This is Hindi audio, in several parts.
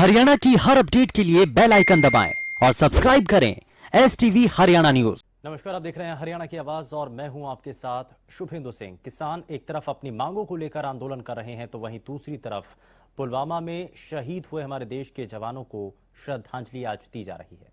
हरियाणा की हर अपडेट के लिए बेल आइकन दबाएं और सब्सक्राइब करें STV हरियाणा न्यूज। नमस्कार, आप देख रहे हैं हरियाणा की आवाज और मैं हूं आपके साथ शुभेंदु सिंह। किसान एक तरफ अपनी मांगों को लेकर आंदोलन कर रहे हैं तो वहीं दूसरी तरफ पुलवामा में शहीद हुए हमारे देश के जवानों को श्रद्धांजलि आज दी जा रही है।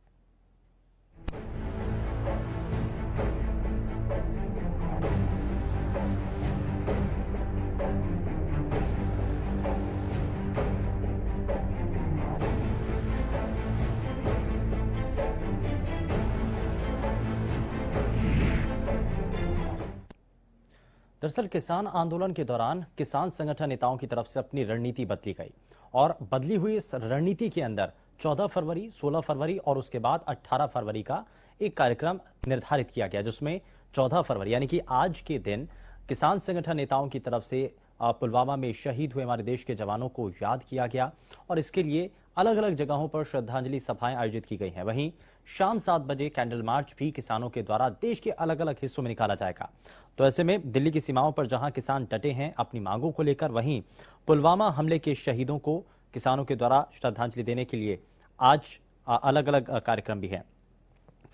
दरअसल किसान आंदोलन के दौरान किसान संगठन नेताओं की तरफ से अपनी रणनीति बदली गई और बदली हुई इस रणनीति के अंदर 14 फरवरी, 16 फरवरी और उसके बाद 18 फरवरी का एक कार्यक्रम निर्धारित किया गया, जिसमें 14 फरवरी यानी कि आज के दिन किसान संगठन नेताओं की तरफ से पुलवामा में शहीद हुए हमारे देश के जवानों को याद किया गया और इसके लिए अलग अलग जगहों पर श्रद्धांजलि सभाएं आयोजित की गई हैं। वहीं शाम 7 बजे कैंडल मार्च भी किसानों के द्वारा देश के अलग अलग हिस्सों में निकाला जाएगा। तो ऐसे में दिल्ली की सीमाओं पर जहां किसान डटे हैं अपनी मांगों को लेकर, वहीं पुलवामा हमले के शहीदों को किसानों के द्वारा श्रद्धांजलि देने के लिए आज अलग अलग कार्यक्रम भी है।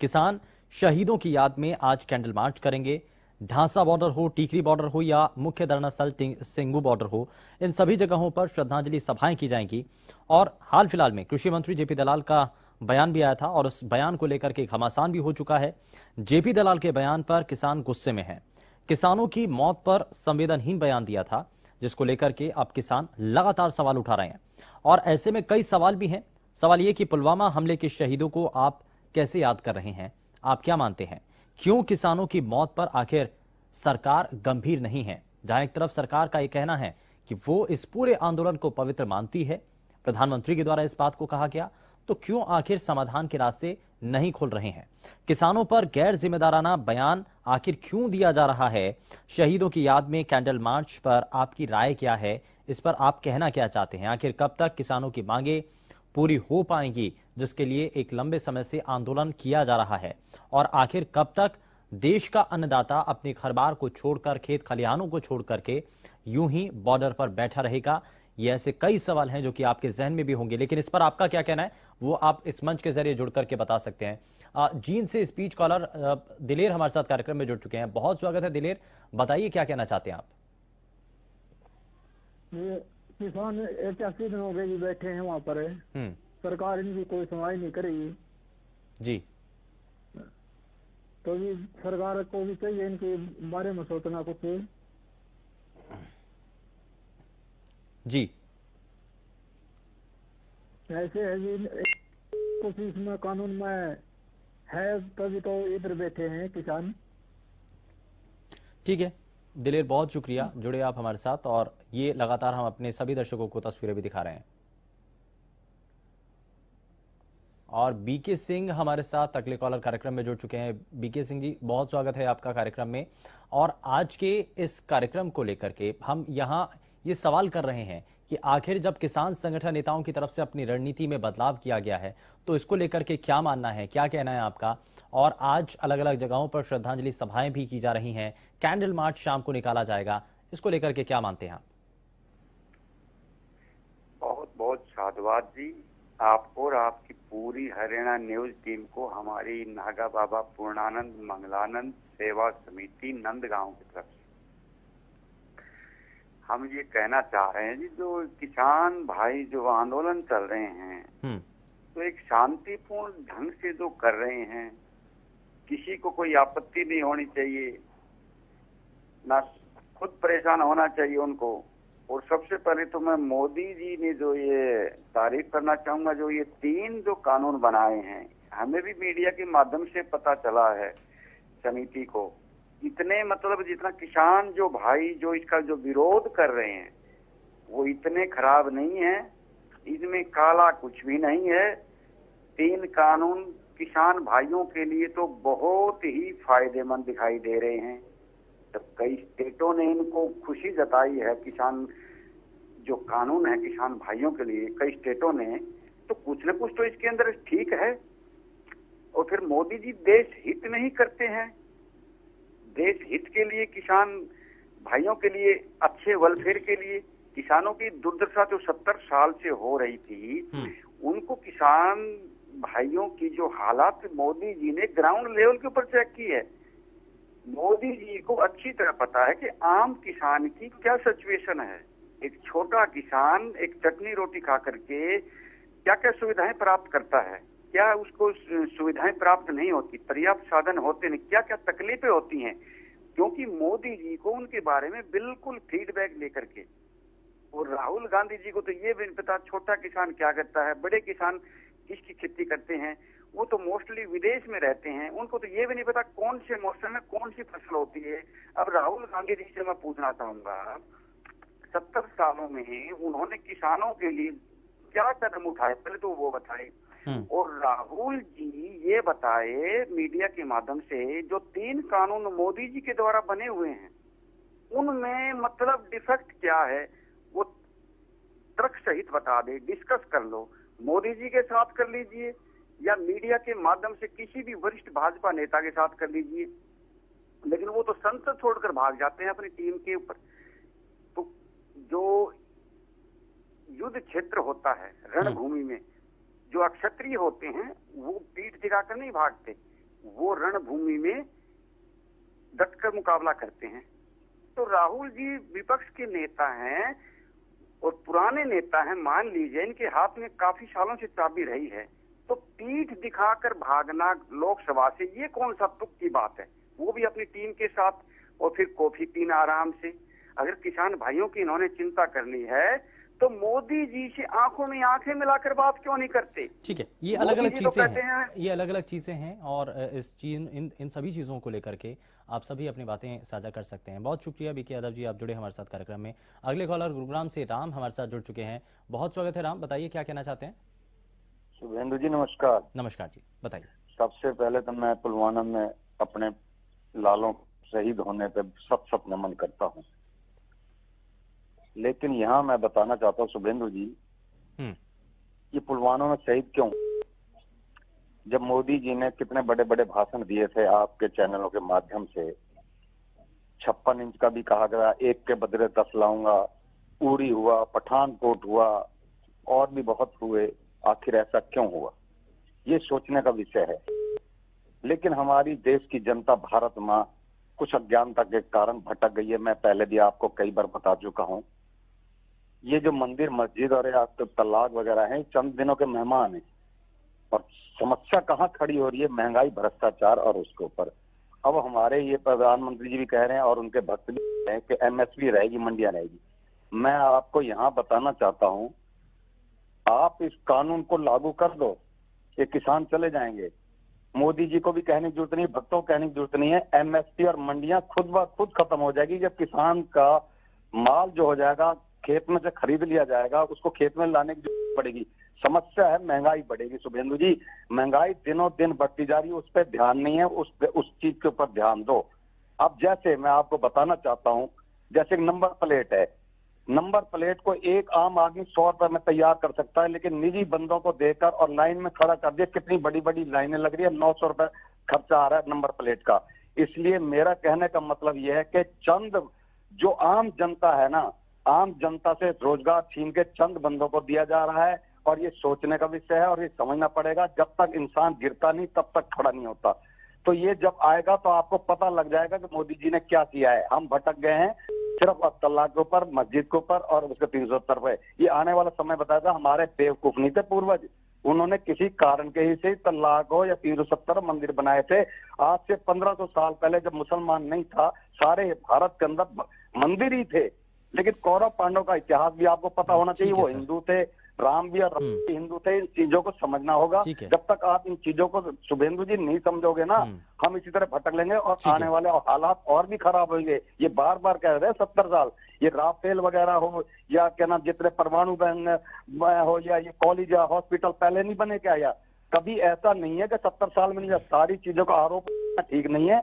किसान शहीदों की याद में आज कैंडल मार्च करेंगे। ढांसा बॉर्डर हो, टीकरी बॉर्डर हो या मुख्य धरना स्थल सिंगू बॉर्डर हो, इन सभी जगहों पर श्रद्धांजलि सभाएं की जाएंगी। और हाल फिलहाल में कृषि मंत्री जेपी दलाल का बयान भी आया था और उस बयान को लेकर के घमासान भी हो चुका है। जेपी दलाल के बयान पर किसान गुस्से में हैं। किसानों की मौत पर संवेदनहीन बयान दिया था, जिसको लेकर के अब किसान लगातार सवाल उठा रहे हैं। और ऐसे में कई सवाल भी हैं। सवाल यह कि पुलवामा हमले के शहीदों को आप कैसे याद कर रहे हैं? आप क्या मानते हैं? क्यों किसानों की मौत पर आखिर सरकार गंभीर नहीं है? जहां एक तरफ सरकार का यह कहना है कि वो इस पूरे आंदोलन को पवित्र मानती है, प्रधानमंत्री के द्वारा इस बात को कहा गया, तो क्यों आखिर समाधान के रास्ते नहीं खोल रहे हैं? किसानों पर गैर जिम्मेदाराना बयान आखिर क्यों दिया जा रहा है? शहीदों की याद में कैंडल मार्च पर आपकी राय क्या है? इस पर आप कहना क्या चाहते हैं? आखिर कब तक किसानों की मांगे पूरी हो पाएंगी, जिसके लिए एक लंबे समय से आंदोलन किया जा रहा है? और आखिर कब तक देश का अन्नदाता अपने घर-बार को छोड़कर, खेत खलिहानों को छोड़ करके यूं ही बॉर्डर पर बैठा रहेगा? ये ऐसे कई सवाल हैं जो कि आपके जहन में भी होंगे, लेकिन इस पर आपका क्या कहना है वो आप इस मंच के जरिए जुड़ करके बता सकते हैं। जींद से स्पीच कॉलर दिलेर हमारे साथ कार्यक्रम में जुड़ चुके हैं। बहुत स्वागत है दिलेर, बताइए क्या कहना चाहते हैं आप? किसान 81 दिन हो गए जी बैठे हैं वहाँ पर, सरकार इनकी कोई सुनवाई नहीं करेगी जी। तो भी सरकार को भी चाहिए इनके बारे में सोचना कुछ जी। ऐसे है जी, कुछ इसमें कानून में है तभी तो इधर बैठे हैं किसान। ठीक है दिलेर, बहुत शुक्रिया, जुड़े आप हमारे साथ। और ये लगातार हम अपने सभी दर्शकों को तस्वीरें भी दिखा रहे हैं। और बीके सिंह हमारे साथ अगले कॉलर कार्यक्रम में जुड़ चुके हैं। बीके सिंह जी, बहुत स्वागत है आपका कार्यक्रम में। और आज के इस कार्यक्रम को लेकर के हम यहाँ ये सवाल कर रहे हैं कि आखिर जब किसान संगठन नेताओं की तरफ से अपनी रणनीति में बदलाव किया गया है तो इसको लेकर के क्या मानना है, क्या कहना है आपका? और आज अलग अलग जगहों पर श्रद्धांजलि सभाएं भी की जा रही हैं, कैंडल मार्च शाम को निकाला जाएगा, इसको लेकर के क्या मानते हैं आप? बहुत बहुत साधुवाद जी आपको और आपकी पूरी हरियाणा न्यूज टीम को, हमारी नागा बाबा पूर्णानंद मंगलानंद सेवा समिति नंदगांव की तरफ से हम ये कहना चाह रहे हैं जी, जो किसान भाई जो आंदोलन चल रहे हैं तो एक शांतिपूर्ण ढंग से जो कर रहे हैं, किसी को कोई आपत्ति नहीं होनी चाहिए, ना खुद परेशान होना चाहिए उनको। और सबसे पहले तो मैं मोदी जी ने जो ये तारीफ करना चाहूंगा, जो ये 3 जो कानून बनाए हैं, हमें भी मीडिया के माध्यम से पता चला है समिति को, इतने मतलब जितना किसान जो भाई जो इसका जो विरोध कर रहे हैं वो इतने खराब नहीं है, इसमें काला कुछ भी नहीं है। 3 कानून किसान भाइयों के लिए तो बहुत ही फायदेमंद दिखाई दे रहे हैं। जब कई स्टेटों ने इनको खुशी जताई है, किसान जो कानून है किसान भाइयों के लिए कई स्टेटों ने, तो कुछ न कुछ तो इसके अंदर ठीक है। और फिर मोदी जी देश हित नहीं करते हैं, देश हित के लिए, किसान भाइयों के लिए, अच्छे वेलफेयर के लिए, किसानों की दुर्दशा जो 70 साल से हो रही थी उनको किसान भाइयों की जो हालात मोदी जी ने ग्राउंड लेवल के ऊपर चेक की है। मोदी जी को अच्छी तरह पता है कि आम किसान की क्या सिचुएशन है। एक छोटा किसान एक चटनी रोटी खा करके क्या क्या सुविधाएं प्राप्त करता है, क्या उसको सुविधाएं प्राप्त नहीं होती, पर्याप्त साधन होते नहीं, क्या क्या तकलीफें होती हैं। क्योंकि मोदी जी को उनके बारे में बिल्कुल फीडबैक लेकर के, और राहुल गांधी जी को तो ये भी नहीं पता छोटा किसान क्या करता है, बड़े किसान किसकी खेती करते हैं। वो तो मोस्टली विदेश में रहते हैं, उनको तो ये भी नहीं पता कौन से मौसम में कौन सी फसल होती है। अब राहुल गांधी जी से मैं पूछना चाहूंगा, 70 सालों में उन्होंने किसानों के लिए क्या कदम उठाए, पहले तो वो बताए। और राहुल जी ये बताए मीडिया के माध्यम से, जो 3 कानून मोदी जी के द्वारा बने हुए हैं उनमें मतलब डिफेक्ट क्या है, वो तर्क सहित बता दे, डिस्कस कर लो। मोदी जी के साथ कर लीजिए या मीडिया के माध्यम से किसी भी वरिष्ठ भाजपा नेता के साथ कर लीजिए, लेकिन वो तो संसद छोड़कर भाग जाते हैं अपनी टीम के ऊपर। तो जो युद्ध क्षेत्र होता है रणभूमि में, जो अक्षत्रिय होते हैं वो पीठ दिखाकर नहीं भागते, वो रणभूमि में डटकर मुकाबला करते हैं। तो राहुल जी विपक्ष के नेता हैं और पुराने नेता हैं, मान लीजिए इनके हाथ में काफी सालों से चाबी रही है, तो पीठ दिखाकर भागना लोकसभा से ये कौन सा तुक की बात है, वो भी अपनी टीम के साथ, और फिर कॉफी पीना आराम से। अगर किसान भाइयों की इन्होंने चिंता करनी है तो मोदी जी से आंखों में आंखें मिलाकर बात क्यों नहीं करते। ठीक है, ये अलग अलग चीजें हैं, ये अलग अलग चीजें हैं, और इन सभी चीजों को लेकर के आप सभी अपनी बातें साझा कर सकते हैं। बहुत शुक्रिया बीके यादव जी, आप जुड़े हमारे साथ कार्यक्रम में। अगले कॉलर गुरुग्राम से राम हमारे साथ जुड़ चुके हैं। बहुत स्वागत है राम, बताइए क्या कहना चाहते हैं। शुभेंदु जी नमस्कार। नमस्कार जी, बताइए। सबसे पहले तो मैं पुलवामा में अपने लालों शहीद होने पे सब नमन करता हूँ, लेकिन यहाँ मैं बताना चाहता हूँ शुभेंदु जी, ये पुलवामा में शहीद क्यों? जब मोदी जी ने कितने बड़े बड़े भाषण दिए थे आपके चैनलों के माध्यम से, 56 इंच का भी कहा गया, 1 के बदले 10 लाऊंगा, उरी हुआ, पठानकोट हुआ, और भी बहुत हुए, आखिर ऐसा क्यों हुआ? ये सोचने का विषय है। लेकिन हमारी देश की जनता, भारत माँ कुछ अज्ञानता के कारण भटक गई है। मैं पहले भी आपको कई बार बता चुका हूँ, ये जो मंदिर मस्जिद और तलाक वगैरह हैं, चंद दिनों के मेहमान हैं, और समस्या कहाँ खड़ी हो रही है? महंगाई, भ्रष्टाचार और उसके ऊपर। अब हमारे ये प्रधानमंत्री जी भी कह रहे हैं और उनके भक्त भी कह रहे हैं कि एमएसपी रहेगी, मंडियां रहेगी। मैं आपको यहाँ बताना चाहता हूँ, आप इस कानून को लागू कर दो, ये किसान चले जाएंगे। मोदी जी को भी कहने की जरूरत नहीं, भक्तों को कहने की जरूरत नहीं है। एमएसपी और मंडियां खुद ब खुद खत्म हो जाएगी। जब किसान का माल जो हो जाएगा, खेत में से खरीद लिया जाएगा, उसको खेत में लाने की जरूरत पड़ेगी। समस्या है महंगाई बढ़ेगी शुभेंदु जी, महंगाई दिनों दिन बढ़ती जा रही है, उस पर ध्यान नहीं है, उस चीज के ऊपर ध्यान दो। अब जैसे मैं आपको बताना चाहता हूं, जैसे नंबर प्लेट है, नंबर प्लेट को एक आम आदमी 100 रुपए में तैयार कर सकता है, लेकिन निजी बंदों को देकर और लाइन में खड़ा कर दिया, कितनी बड़ी बड़ी लाइनें लग रही है, 900 रुपए खर्चा आ रहा है नंबर प्लेट का। इसलिए मेरा कहने का मतलब यह है कि चंद जो आम जनता है ना, आम जनता से रोजगार छीन के चंद बंदों को दिया जा रहा है, और ये सोचने का विषय है और ये समझना पड़ेगा। जब तक इंसान गिरता नहीं तब तक खड़ा नहीं होता। तो ये जब आएगा तो आपको पता लग जाएगा कि मोदी जी ने क्या किया है। हम भटक गए हैं सिर्फ तलाक के ऊपर, मस्जिद के ऊपर और उसके 370 पे। ये आने वाला समय बताएगा। हमारे बेवकूफ नहीं थे पूर्वज, उन्होंने किसी कारण के ही से तलाक हो या 370 मंदिर बनाए थे। आज से 1500 साल पहले जब मुसलमान नहीं था, सारे भारत के अंदर मंदिर ही थे। लेकिन कौरव पांडव का इतिहास भी आपको पता होना चाहिए, वो हिंदू थे, राम भी और हिंदू थे। इन चीजों को समझना होगा। जब तक आप इन चीजों को शुभेंदु जी नहीं समझोगे ना, हम इसी तरह भटक लेंगे और आने वाले हालात और भी खराब होंगे। ये बार बार कह रहे हैं 70 साल, ये राफेल वगैरह हो या क्या नाम, जितने परमाणु हो या ये कॉलेज या हॉस्पिटल पहले नहीं बने क्या? या कभी ऐसा नहीं है कि 70 साल में नहीं। सारी चीजों का आरोप ठीक नहीं है।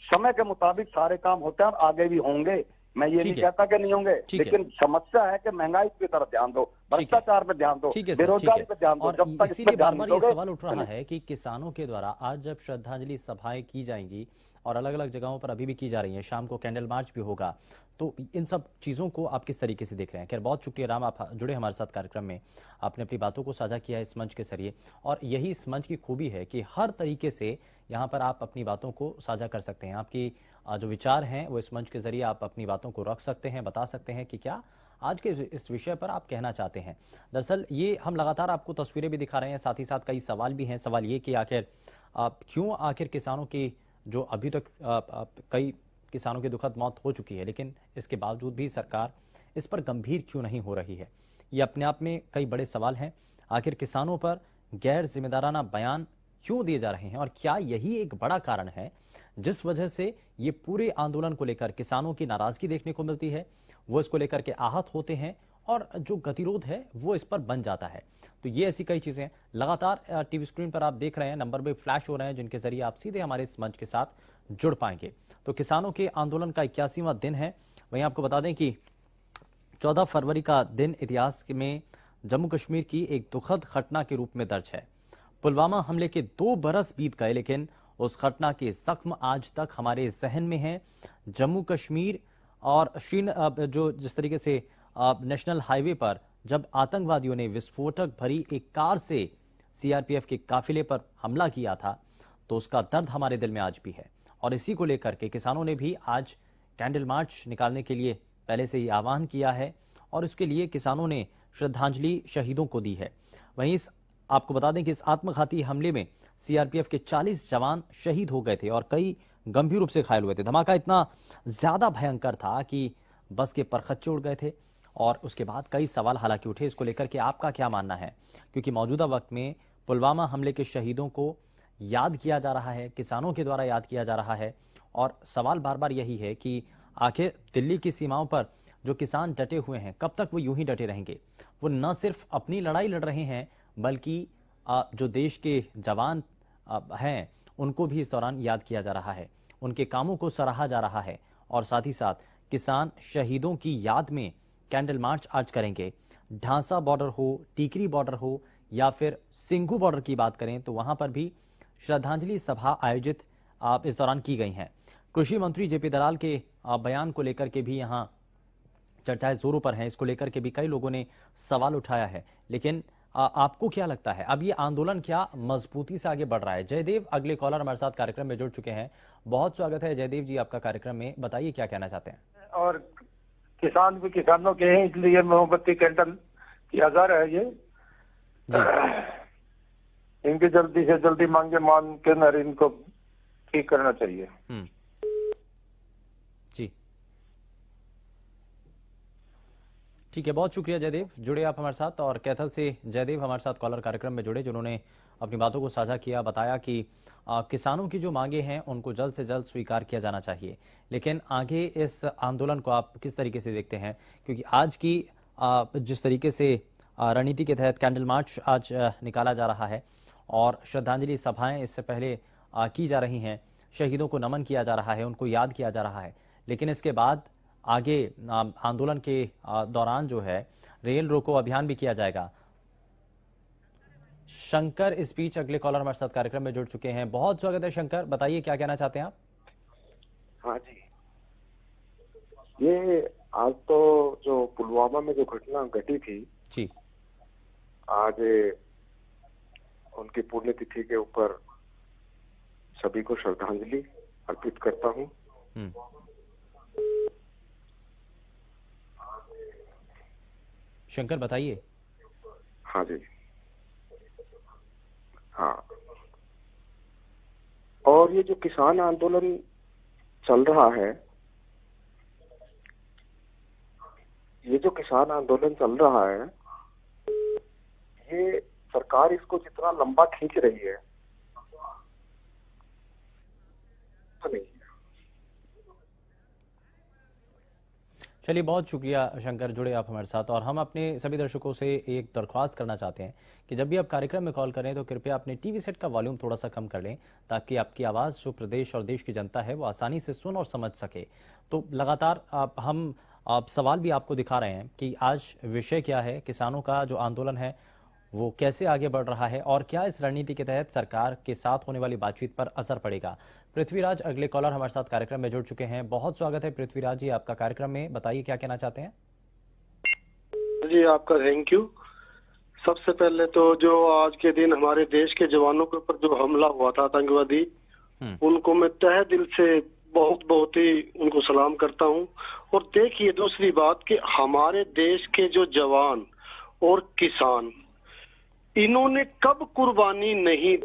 समय के मुताबिक सारे काम होते हैं और आगे भी होंगे। मैं ये नहीं कहता कि नहीं होंगे, लेकिन समस्या है कि महंगाई की तरफ ध्यान दो, भ्रष्टाचार पे ध्यान दो, बेरोजगारी पे ध्यान दो। जब तक इसीलिए बार बार ये सवाल उठ रहा है कि किसानों के द्वारा आज जब श्रद्धांजलि सभाएं की जाएंगी और अलग अलग जगहों पर अभी भी की जा रही हैं। शाम को कैंडल मार्च भी होगा। तो इन सब चीज़ों को आप किस तरीके से देख रहे हैं? खैर, बहुत शुक्रिया राम, आप जुड़े हमारे साथ कार्यक्रम में, आपने अपनी बातों को साझा किया इस मंच के जरिए। और यही इस मंच की खूबी है कि हर तरीके से यहाँ पर आप अपनी बातों को साझा कर सकते हैं। आपकी जो विचार हैं वो इस मंच के जरिए आप अपनी बातों को रख सकते हैं, बता सकते हैं कि क्या आज के इस विषय पर आप कहना चाहते हैं। दरअसल ये हम लगातार आपको तस्वीरें भी दिखा रहे हैं, साथ ही साथ कई सवाल भी हैं। सवाल ये कि आखिर क्यों आखिर किसानों की जो अभी तक कई किसानों की दुखद मौत हो चुकी है, लेकिन इसके बावजूद भी सरकार इस पर गंभीर क्यों नहीं हो रही है? ये अपने आप में कई बड़े सवाल हैं। आखिर किसानों पर गैर जिम्मेदाराना बयान क्यों दिए जा रहे हैं और क्या यही एक बड़ा कारण है जिस वजह से ये पूरे आंदोलन को लेकर किसानों की नाराजगी देखने को मिलती है, वो इसको लेकर के आहत होते हैं और जो गतिरोध है वो इस पर बन जाता है। तो ये ऐसी कई चीजें लगातार टीवी स्क्रीन पर आप देख रहे हैं, नंबर भी फ्लैश हो रहे हैं जिनके जरिए आप सीधे हमारे इस मंच के साथ जुड़ पाएंगे। तो किसानों के आंदोलन का 81वां दिन है। वहीं आपको बता दें कि 14 फरवरी का दिन इतिहास में जम्मू कश्मीर की एक दुखद घटना के रूप में दर्ज है। पुलवामा हमले के 2 बरस बीत गए, लेकिन उस घटना के जख्म आज तक हमारे जहन में हैं। जम्मू कश्मीर और जो जिस तरीके से नेशनल हाईवे पर जब आतंकवादियों ने विस्फोटक भरी एक कार से सीआरपीएफ के काफिले पर हमला किया था, तो उसका दर्द हमारे दिल में आज भी है। और इसी को लेकर के किसानों ने भी आज कैंडल मार्च निकालने के लिए पहले से ही आह्वान किया है और इसके लिए किसानों ने श्रद्धांजलि शहीदों को दी है। वहीं आपको बता दें कि इस आत्मघाती हमले में सीआरपीएफ के 40 जवान शहीद हो गए थे और कई गंभीर रूप से घायल हुए थे। धमाका इतना ज्यादा भयंकर था कि बस के परखच्चे उड़ गए थे और उसके बाद कई सवाल हालांकि उठे। इसको लेकर के आपका क्या मानना है? क्योंकि मौजूदा वक्त में पुलवामा हमले के शहीदों को याद किया जा रहा है, किसानों के द्वारा याद किया जा रहा है और सवाल बार बार यही है कि आखिर दिल्ली की सीमाओं पर जो किसान डटे हुए हैं, कब तक वो यूं ही डटे रहेंगे? वो न सिर्फ अपनी लड़ाई लड़ रहे हैं बल्कि जो देश के जवान हैं उनको भी इस दौरान याद किया जा रहा है, उनके कामों को सराहा जा रहा है और साथ ही साथ किसान शहीदों की याद में कैंडल मार्च आज करेंगे। ढांसा बॉर्डर हो, टीकरी बॉर्डर हो या फिर सिंघू बॉर्डर की बात करें तो वहां पर भी श्रद्धांजलि सभा आयोजित इस दौरान की गई हैं। कृषि मंत्री जेपी दलाल के बयान को लेकर के भी यहां चर्चाएं जोरों पर हैं। इसको लेकर के भी कई लोगों ने सवाल उठाया है, लेकिन आपको क्या लगता है अब ये आंदोलन क्या मजबूती से आगे बढ़ रहा है? जयदेव अगले कॉलर हमारे साथ कार्यक्रम में जुड़ चुके हैं। बहुत स्वागत है जयदेव जी आपका कार्यक्रम में, बताइए क्या कहना चाहते हैं? और किसान भी किसानों के हैं, इसलिए मोमबत्ती कैंडल किया जा रहा है। ये इनकी जल्दी से जल्दी मांगे मान के नर इनको ठीक करना चाहिए। जी ठीक है, बहुत शुक्रिया जयदेव, जुड़े आप हमारे साथ। और कैथल से जयदेव हमारे साथ कॉलर कार्यक्रम में जुड़े, जिन्होंने अपनी बातों को साझा किया, बताया कि किसानों की जो मांगे हैं उनको जल्द से जल्द स्वीकार किया जाना चाहिए। लेकिन आगे इस आंदोलन को आप किस तरीके से देखते हैं? क्योंकि आज की जिस तरीके से रणनीति के तहत कैंडल मार्च आज निकाला जा रहा है और श्रद्धांजलि सभाएं इससे पहले की जा रही हैं, शहीदों को नमन किया जा रहा है, उनको याद किया जा रहा है, लेकिन इसके बाद आगे आंदोलन के दौरान जो है रेल रोको अभियान भी किया जाएगा। शंकर इस बीच अगले कॉलर हमारे साथ कार्यक्रम में जुड़ चुके हैं। बहुत स्वागत है शंकर, बताइए क्या कहना चाहते हैं आप? हाँ जी, ये आज तो जो पुलवामा में जो घटना घटी थी जी, आज उनकी पुण्यतिथि के ऊपर सभी को श्रद्धांजलि अर्पित करता हूँ। शंकर बताइए। हाँ जी, हाँ, और ये जो किसान आंदोलन चल रहा है, ये जो किसान आंदोलन चल रहा है, ये सरकार इसको जितना लंबा खींच रही है तो नहीं। चलिए, बहुत शुक्रिया शंकर, जुड़े आप हमारे साथ। और हम अपने सभी दर्शकों से एक दरख्वास्त करना चाहते हैं कि जब भी आप कार्यक्रम में कॉल करें तो कृपया अपने टीवी सेट का वॉल्यूम थोड़ा सा कम कर लें, ताकि आपकी आवाज़ जो प्रदेश और देश की जनता है वो आसानी से सुन और समझ सके। तो लगातार हम सवाल भी आपको दिखा रहे हैं कि आज विषय क्या है, किसानों का जो आंदोलन है वो कैसे आगे बढ़ रहा है और क्या इस रणनीति के तहत सरकार के साथ होने वाली बातचीत पर असर पड़ेगा। पृथ्वीराज अगले कॉलर हमारे साथ कार्यक्रम में जुड़ चुके हैं। बहुत स्वागत है पृथ्वीराज जी आपका कार्यक्रम में, बताइए क्या कहना चाहते हैं। जी आपका थैंक यू। सबसे पहले तो जो आज के दिन हमारे देश के जवानों के ऊपर जो हमला हुआ था आतंकवादी, उनको मैं तहे दिल से बहुत ही उनको सलाम करता हूं। और देखिए दूसरी बात कि हमारे देश के जो जवान और किसान, इन्होंने कब कुर्बानी नहीं,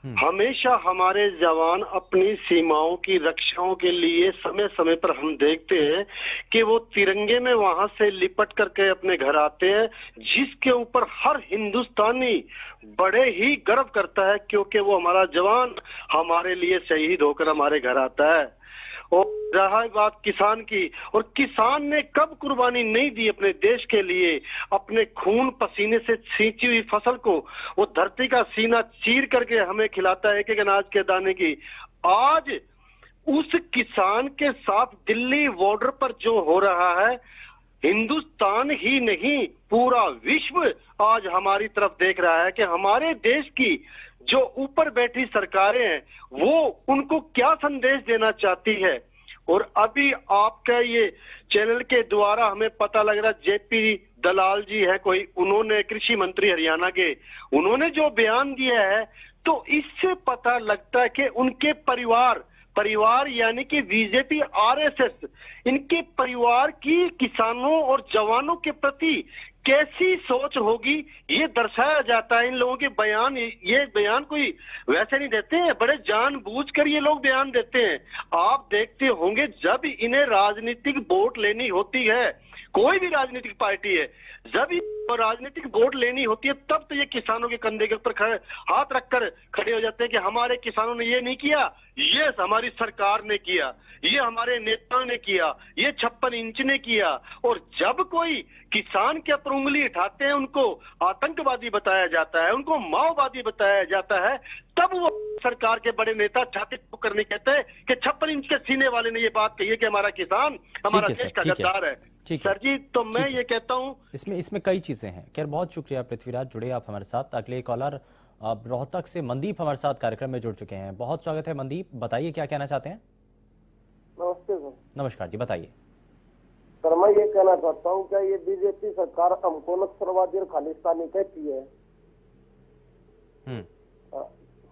हमेशा हमारे जवान अपनी सीमाओं की रक्षाओं के लिए समय समय पर हम देखते हैं कि वो तिरंगे में वहां से लिपट करके अपने घर आते हैं, जिसके ऊपर हर हिंदुस्तानी बड़े ही गर्व करता है, क्योंकि वो हमारा जवान हमारे लिए शहीद होकर हमारे घर आता है। और रहा बात किसान की, और किसान ने कब कुर्बानी नहीं दी अपने देश के लिए, अपने खून पसीने से सींची हुई फसल को वो धरती का सीना चीर करके हमें खिलाता है एक अनाज के दाने की। आज उस किसान के साथ दिल्ली बॉर्डर पर जो हो रहा है, हिंदुस्तान ही नहीं पूरा विश्व आज हमारी तरफ देख रहा है कि हमारे देश की जो ऊपर बैठी सरकारें हैं वो उनको क्या संदेश देना चाहती है। और अभी आपका ये चैनल के द्वारा हमें पता लग रहा, जेपी दलाल जी है कोई, उन्होंने कृषि मंत्री हरियाणा के, उन्होंने जो बयान दिया है, तो इससे पता लगता है कि उनके परिवार यानी कि बीजेपी आरएसएस, इनके परिवार की किसानों और जवानों के प्रति कैसी सोच होगी, ये दर्शाया जाता है इन लोगों के बयान। ये बयान कोई वैसे नहीं देते हैं, बड़े जानबूझकर ये लोग बयान देते हैं। आप देखते होंगे जब इन्हें राजनीतिक वोट लेनी होती है, कोई भी राजनीतिक पार्टी है, जब राजनीतिक वोट लेनी होती है, तब तो ये किसानों के कंधे के ऊपर हाथ रखकर खड़े हो जाते हैं कि हमारे किसानों ने ये नहीं किया, ये हमारी सरकार ने किया, ये हमारे नेता ने किया, ये 56 इंच ने किया। और जब कोई किसान के ऊपर उंगली उठाते हैं, उनको आतंकवादी बताया जाता है, उनको माओवादी बताया जाता है, तब वो सरकार के बड़े नेता छाती ठोक करने कहते हैं कि 56 इंच के सीने वाले ने ये बात कही है कि हमारा किसान हमारा देश का गद्दार है। सर जी, तो मैं ये कहता हूँ इसमें कई चीजें हैं। खैर बहुत शुक्रिया पृथ्वीराज, जुड़े आप हमारे साथ। अगले कॉलर रोहतक से मनदीप हमारे साथ कार्यक्रम में जुड़ चुके हैं। बहुत स्वागत है मनदीप, बताइए क्या कहना चाहते हैं। नमस्ते सर। नमस्कार जी, बताइए। सर मैं ये कहना चाहता हूँ, क्या ये बीजेपी सरकार हमको नक्सलवादी और खालिस्तानी कहती है?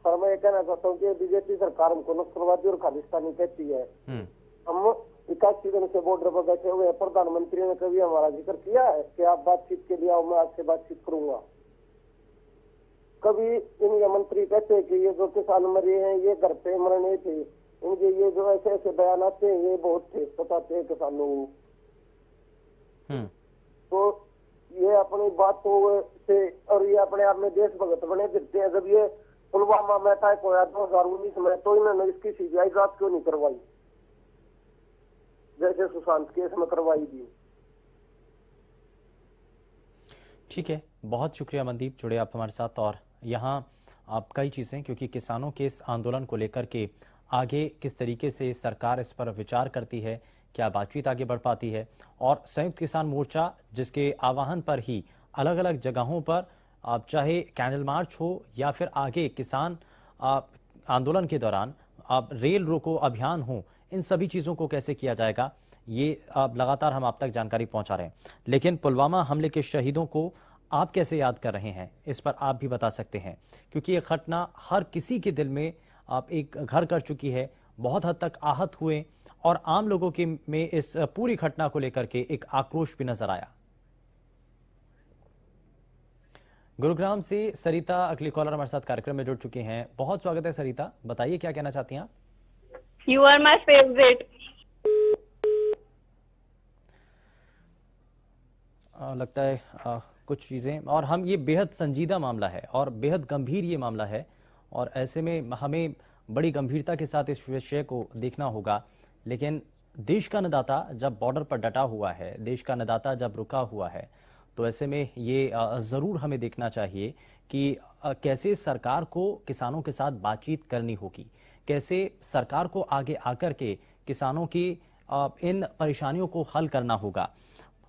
सर मैं ये कहना चाहता हूँ कि बीजेपी सरकार हमको नक्सलवादी और खालिस्तानी कहती है। हम 81 दिन से बॉर्डर पर बैठे हुए हैं, प्रधानमंत्री ने कभी हमारा जिक्र किया है कि आप बातचीत के लिए आओ, मैं आपसे बातचीत करूंगा? कभी इनके मंत्री कहते हैं कि ये जो किसान मरे हैं ये घर पे मरने थे, इनके ये जो ऐसे ऐसे बयान आते हैं ये बहुत थे बताते हैं किसानों को। तो ये अपनी बातों से और ये अपने आप में देशभक्त बने दिखते हैं। जब ये पुलवामा में अटैक हुआ 2019 में, तो इन्होंने इसकी सीबीआई जांच क्यों नहीं करवाई, जैसे सुशांत केस में करवाई थी? ठीक है, बहुत शुक्रिया मनदीप, जुड़े आप हमारे साथ। और यहाँ आप कई चीजें, क्योंकि किसानों के इस आंदोलन को लेकर के आगे किस तरीके से सरकार इस पर विचार करती है, क्या बातचीत आगे बढ़ पाती है, और संयुक्त किसान मोर्चा जिसके आह्वान पर ही अलग अलग जगहों पर आप चाहे कैंडल मार्च हो या फिर आगे किसान आंदोलन के दौरान आप रेल रोको अभियान हो, इन सभी चीजों को कैसे किया जाएगा, ये लगातार हम आप तक जानकारी पहुंचा रहे हैं। लेकिन पुलवामा हमले के शहीदों को आप कैसे याद कर रहे हैं, इस पर आप भी बता सकते हैं, क्योंकि ये घटना हर किसी के दिल में आप एक घर कर चुकी है। बहुत हद तक आहत हुए और आम लोगों के में इस पूरी घटना को लेकर के एक आक्रोश भी नजर आया। गुरुग्राम से सरिता अगली कॉलर हमारे साथ कार्यक्रम में जुड़ चुके हैं। बहुत स्वागत है सरिता, बताइए क्या कहना चाहती हैं आप। You are my favorite. लगता है कुछ चीजें, और हम ये बेहद संजीदा मामला है और बेहद गंभीर ये मामला है, और ऐसे में हमें बड़ी गंभीरता के साथ इस विषय को देखना होगा। लेकिन देश का अन्नदाता जब बॉर्डर पर डटा हुआ है, देश का अन्नदाता जब रुका हुआ है, तो ऐसे में ये जरूर हमें देखना चाहिए कि कैसे सरकार को किसानों के साथ बातचीत करनी होगी, कैसे सरकार को आगे आकर के किसानों की इन परेशानियों को हल करना होगा,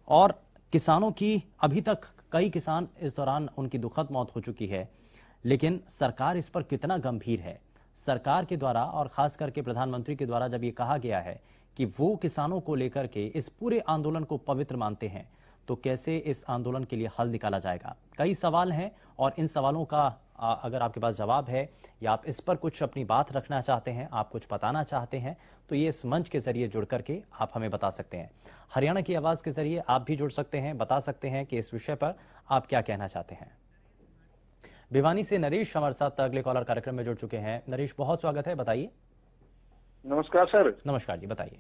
और किसानों की अभी तक कई किसान इस दौरान उनकी दुखद मौत हो चुकी है, लेकिन सरकार इस पर कितना गंभीर है? सरकार के द्वारा और खास करके प्रधानमंत्री के द्वारा जब ये कहा गया है कि वो किसानों को लेकर के इस पूरे आंदोलन को पवित्र मानते हैं, तो कैसे इस आंदोलन के लिए हल निकाला जाएगा? कई सवाल हैं और इन सवालों का अगर आपके पास जवाब है या आप इस पर कुछ अपनी बात रखना चाहते हैं, आप कुछ बताना चाहते हैं, तो ये इस मंच के जरिए जुड़ करके आप हमें बता सकते हैं। हरियाणा की आवाज के जरिए आप भी जुड़ सकते हैं, बता सकते हैं कि इस विषय पर आप क्या कहना चाहते हैं। भिवानी से नरेश हमारे साथ अगले कॉलर कार्यक्रम में जुड़ चुके हैं। नरेश, बहुत स्वागत है, बताइए। नमस्कार सर। नमस्कार जी, बताइए।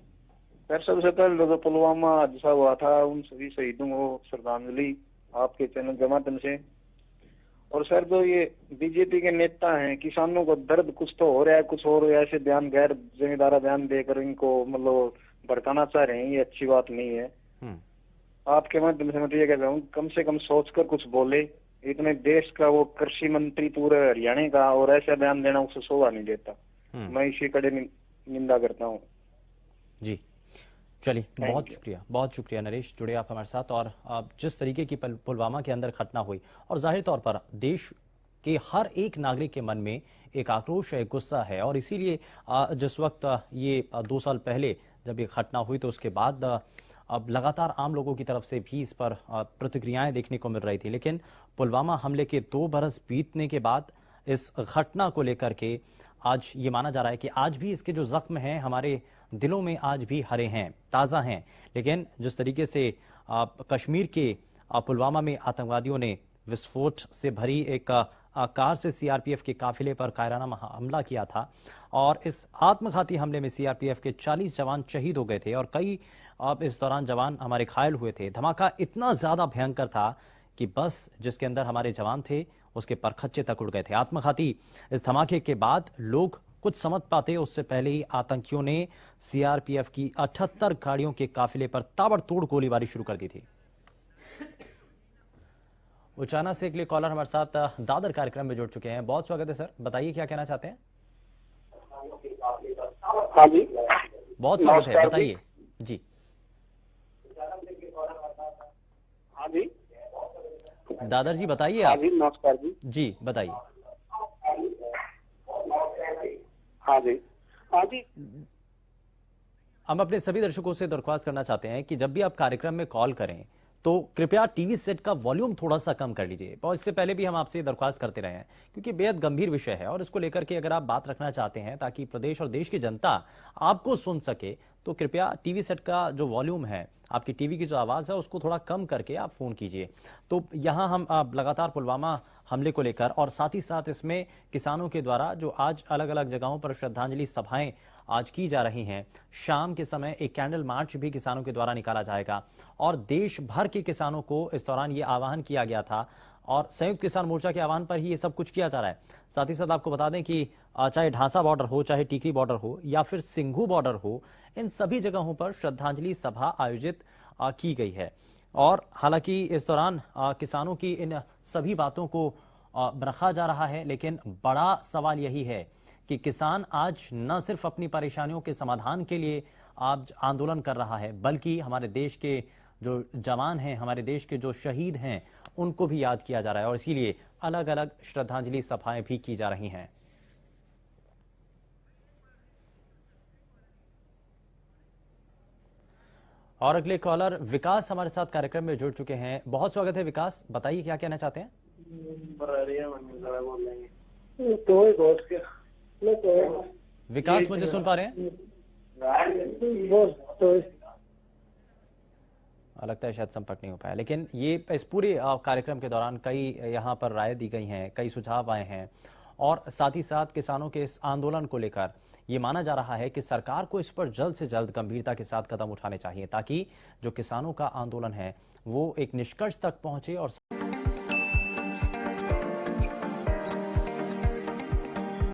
सर, सबसे पहले जो पुलवामा हादसा हुआ था, उन सभी शहीदों को श्रद्धांजलि आपके चैनल के माध्यम से। और सर, जो ये बीजेपी के नेता हैं, किसानों को दर्द कुछ तो हो रहा है, कुछ और ऐसे बयान, गैर जिम्मेदार बयान देकर इनको मतलब भड़काना चाह रहे हैं, ये अच्छी बात नहीं है। आपके माध्यम से मैं ये कह रहा हूँ, कम से कम सोचकर कुछ बोले। इतने देश का वो कृषि मंत्री पूरे हरियाणा का, और ऐसा बयान देना उसे शोभा नहीं देता। मैं इसी कड़े निंदा करता हूँ जी। चलिए, बहुत शुक्रिया नरेश, जुड़े आप हमारे साथ। और जिस तरीके की पुलवामा के अंदर घटना हुई, और जाहिर तौर पर देश के हर एक नागरिक के मन में एक आक्रोश है, गुस्सा है, और इसीलिए जिस वक्त ये 2 साल पहले जब ये घटना हुई, तो उसके बाद अब लगातार आम लोगों की तरफ से भी इस पर प्रतिक्रियाएं देखने को मिल रही थी। लेकिन पुलवामा हमले के 2 बरस बीतने के बाद इस घटना को लेकर के आज ये माना जा रहा है कि आज भी इसके जो जख्म हैं हमारे दिलों में आज भी हरे हैं, ताज़ा हैं। लेकिन जिस तरीके से कश्मीर के पुलवामा में आतंकवादियों ने विस्फोट से भरी एक कार से सीआरपीएफ के काफिले पर कायराना हमला किया था, और इस आत्मघाती हमले में सीआरपीएफ के 40 जवान शहीद हो गए थे और कई इस दौरान जवान हमारे घायल हुए थे। धमाका इतना ज्यादा भयंकर था कि बस जिसके अंदर हमारे जवान थे उसके परखच्चे तक उड़ गए थे। आत्मघाती इस धमाके के बाद लोग कुछ समझ पाते उससे पहले ही आतंकियों ने सीआरपीएफ की 78 गाड़ियों के काफिले पर ताबड़तोड़ गोलीबारी शुरू कर दी थी। उचाना से अगले कॉलर हमारे साथ दादर कार्यक्रम में जुड़ चुके हैं। बहुत स्वागत है सर, बताइए क्या कहना चाहते हैं। हाँ जी, बहुत स्वागत है, बताइए जी। हाँ जी, दादर जी बताइए आप। हाँ जी, नमस्कार जी। जी बताइए। हाँ जी, हाँ जी। हम अपने सभी दर्शकों से दरख्वास्त करना चाहते हैं कि जब भी आप कार्यक्रम में कॉल करें तो कृपया टीवी सेट का वॉल्यूम थोड़ा सा कम कर लीजिए। और इससे पहले भी हम आपसे दरख्वास्त करते रहे हैं, क्योंकि बेहद गंभीर विषय है और इसको लेकर के अगर आप बात रखना चाहते हैं ताकि प्रदेश और देश की जनता आपको सुन सके, तो कृपया टीवी सेट का जो वॉल्यूम है, आपकी टीवी की जो आवाज है, उसको थोड़ा कम करके आप फोन कीजिए। तो यहां हम लगातार पुलवामा हमले को लेकर और साथ ही साथ इसमें किसानों के द्वारा जो आज अलग अलग जगहों पर श्रद्धांजलि सभाएं आज की जा रही हैं, शाम के समय एक कैंडल मार्च भी किसानों के द्वारा निकाला जाएगा और देश भर के किसानों को इस दौरान ये आह्वान किया गया था और संयुक्त किसान मोर्चा के आह्वान पर ही ये सब कुछ किया जा रहा है। साथ ही साथ आपको बता दें कि चाहे ढांसा बॉर्डर हो, चाहे टीकरी बॉर्डर हो या फिर सिंघू बॉर्डर हो, इन सभी जगहों पर श्रद्धांजलि सभा आयोजित की गई है। और हालांकि इस दौरान किसानों की इन सभी बातों को रखा जा रहा है, लेकिन बड़ा सवाल यही है कि किसान आज न सिर्फ अपनी परेशानियों के समाधान के लिए आज आंदोलन कर रहा है, बल्कि हमारे देश के जो जवान हैं, हमारे देश के जो शहीद हैं, उनको भी याद किया जा रहा है और इसीलिए अलग अलग श्रद्धांजलि सभाएं भी की जा रही हैं। और अगले कॉलर विकास हमारे साथ कार्यक्रम में जुड़ चुके हैं। बहुत स्वागत है विकास, बताइए क्या कहना चाहते हैं। विकास मुझे सुन पा रहे हैं? लगता है शायद संपर्क नहीं हो पाया, लेकिन ये इस पूरे कार्यक्रम के दौरान कई यहाँ पर राय दी गई हैं, कई सुझाव आए हैं और साथ ही साथ किसानों के इस आंदोलन को लेकर ये माना जा रहा है कि सरकार को इस पर जल्द से जल्द गंभीरता के साथ कदम उठाने चाहिए ताकि जो किसानों का आंदोलन है वो एक निष्कर्ष तक पहुंचे और